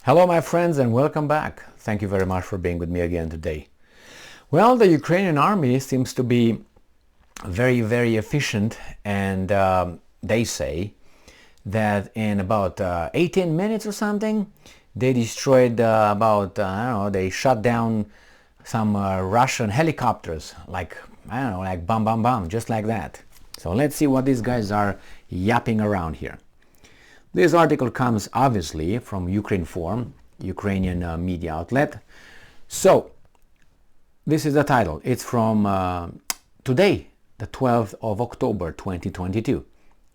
Hello my friends and welcome back. Thank you very much for being with me again today. Well, the Ukrainian army seems to be very efficient, and they say that in about 18 minutes or something they destroyed they shot down some Russian helicopters, like bam bam bam, just like that. So let's see what these guys are yapping around here. This article comes obviously from Ukrinform, Ukrainian media outlet. So this is the title. It's from today, the 12th of October 2022.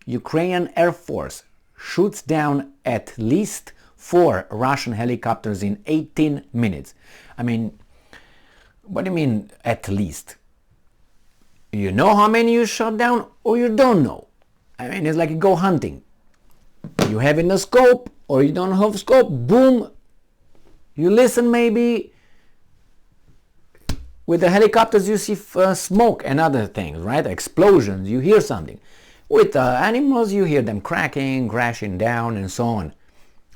Ukrainian Air Force shoots down at least 4 Russian helicopters in 18 minutes. I mean, what do you mean at least? You know how many you shot down, or you don't know? I mean, it's like you go hunting. You have in a scope, or you don't have scope, boom, you listen maybe. With the helicopters you see smoke and other things, right? Explosions, you hear something. With animals you hear them cracking, crashing down and so on.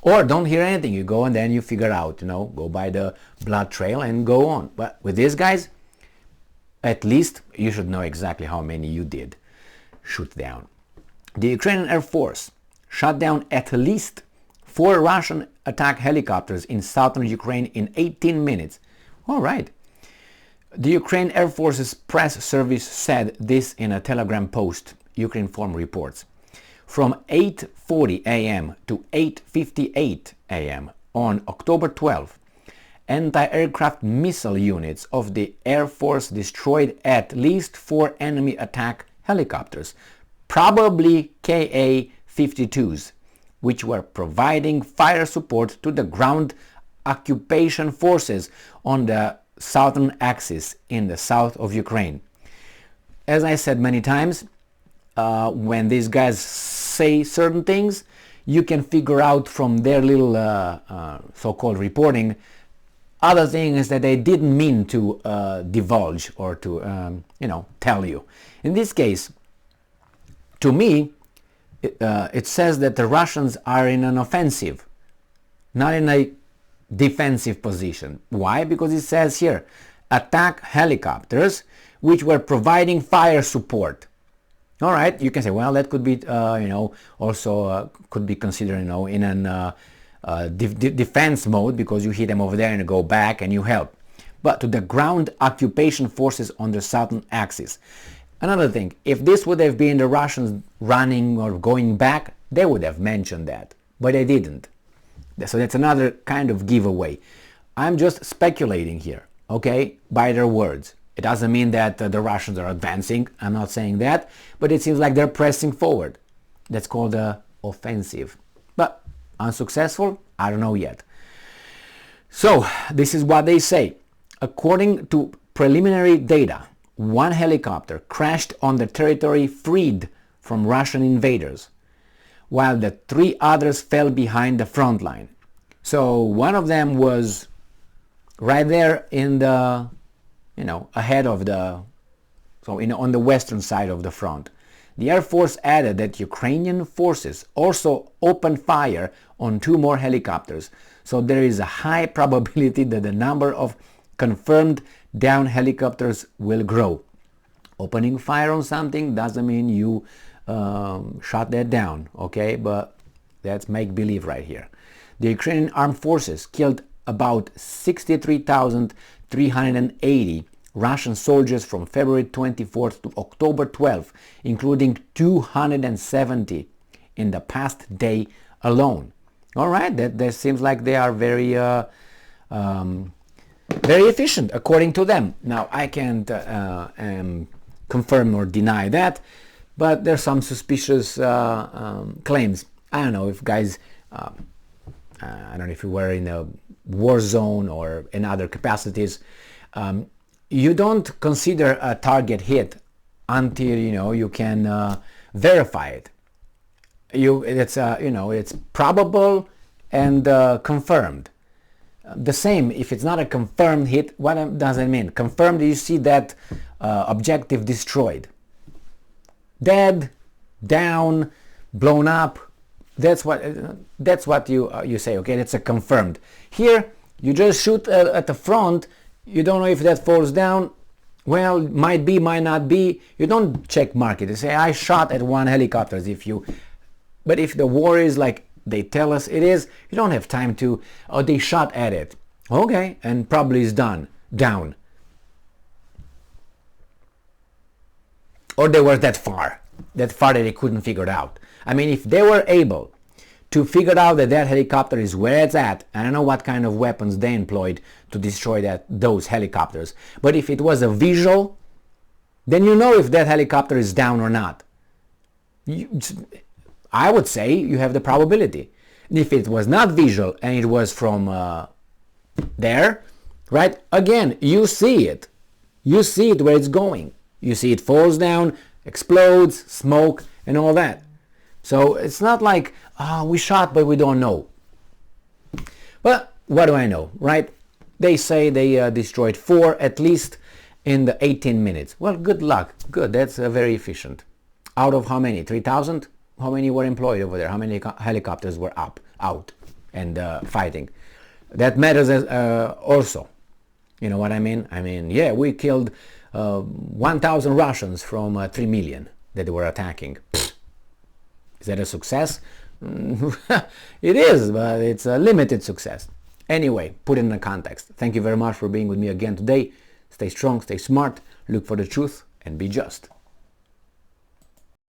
Or don't hear anything, you go and then you figure out, go by the blood trail and go on. But with these guys, at least you should know exactly how many you did shoot down. The Ukrainian Air Force shot down at least 4 Russian attack helicopters in southern Ukraine in 18 minutes. All right. The Ukraine Air Force's press service said this in a Telegram post, Ukrinform reports. From 8:40 a.m. to 8:58 a.m. on October 12, anti-aircraft missile units of the Air Force destroyed at least 4 enemy attack helicopters, probably Ka-52s, which were providing fire support to the ground occupation forces on the southern axis in the south of Ukraine. As I said many times, when these guys say certain things, you can figure out from their little so-called reporting other things that they didn't mean to divulge or to tell you. In this case, to me, it says that the Russians are in an offensive, not in a defensive position. Why? Because it says here, attack helicopters which were providing fire support. All right, you can say, well, that could be, also could be considered, in an defense mode, because you hit them over there and go back and you help. But to the ground occupation forces on the southern axis. Another thing, if this would have been the Russians running or going back, they would have mentioned that, but they didn't. So that's another kind of giveaway. I'm just speculating here, okay, by their words. It doesn't mean that the Russians are advancing, I'm not saying that, but it seems like they're pressing forward. That's called the offensive. But unsuccessful? I don't know yet. So this is what they say. According to preliminary data, 1 helicopter crashed on the territory freed from Russian invaders, while the 3 others fell behind the front line. So one of them was right there in the, ahead of the, on the western side of the front. The Air Force added that Ukrainian forces also opened fire on 2 more helicopters, so there is a high probability that the number of confirmed down helicopters will grow. Opening fire on something doesn't mean you shot that down, okay? But that's make-believe right here. The Ukrainian armed forces killed about 63,380 Russian soldiers from February 24th to October 12th, including 270 in the past day alone. All right, that seems like they are very efficient, according to them. Now, I can't confirm or deny that, but there's some suspicious claims. I don't know if guys, I don't know if you were in a war zone or in other capacities. You don't consider a target hit until you can verify it. It's probable and confirmed. The same if it's not a confirmed hit. What does it mean? Confirmed, you see that objective destroyed, dead, down, blown up, That's what you say. Okay, that's a confirmed. Here, you just shoot at the front. You don't know if that falls down. Well, might be, might not be. You don't check mark it. You say, I shot at one helicopter. But if the war is like they tell us it is, you don't have time to, oh, they shot at it. Okay, and probably is down. Or they were that far that they couldn't figure it out. I mean, if they were able to figure out that helicopter is where it's at, I don't know what kind of weapons they employed to destroy those helicopters, but if it was a visual, then you know if that helicopter is down or not. I would say you have the probability. If it was not visual and it was from there, right? Again, you see it. You see it where it's going. You see it falls down, explodes, smoke, and all that. So it's not like, we shot but we don't know. But what do I know, right? They say they destroyed 4 at least in the 18 minutes. Well, good luck. Good, that's very efficient. Out of how many? 3,000? How many were employed over there? How many helicopters were out and fighting? That matters also. You know what I mean? I mean, yeah, we killed 1,000 Russians from 3 million that they were attacking. Is that a success? It is, but it's a limited success. Anyway, put it in a context. Thank you very much for being with me again today. Stay strong, stay smart, look for the truth, and be just.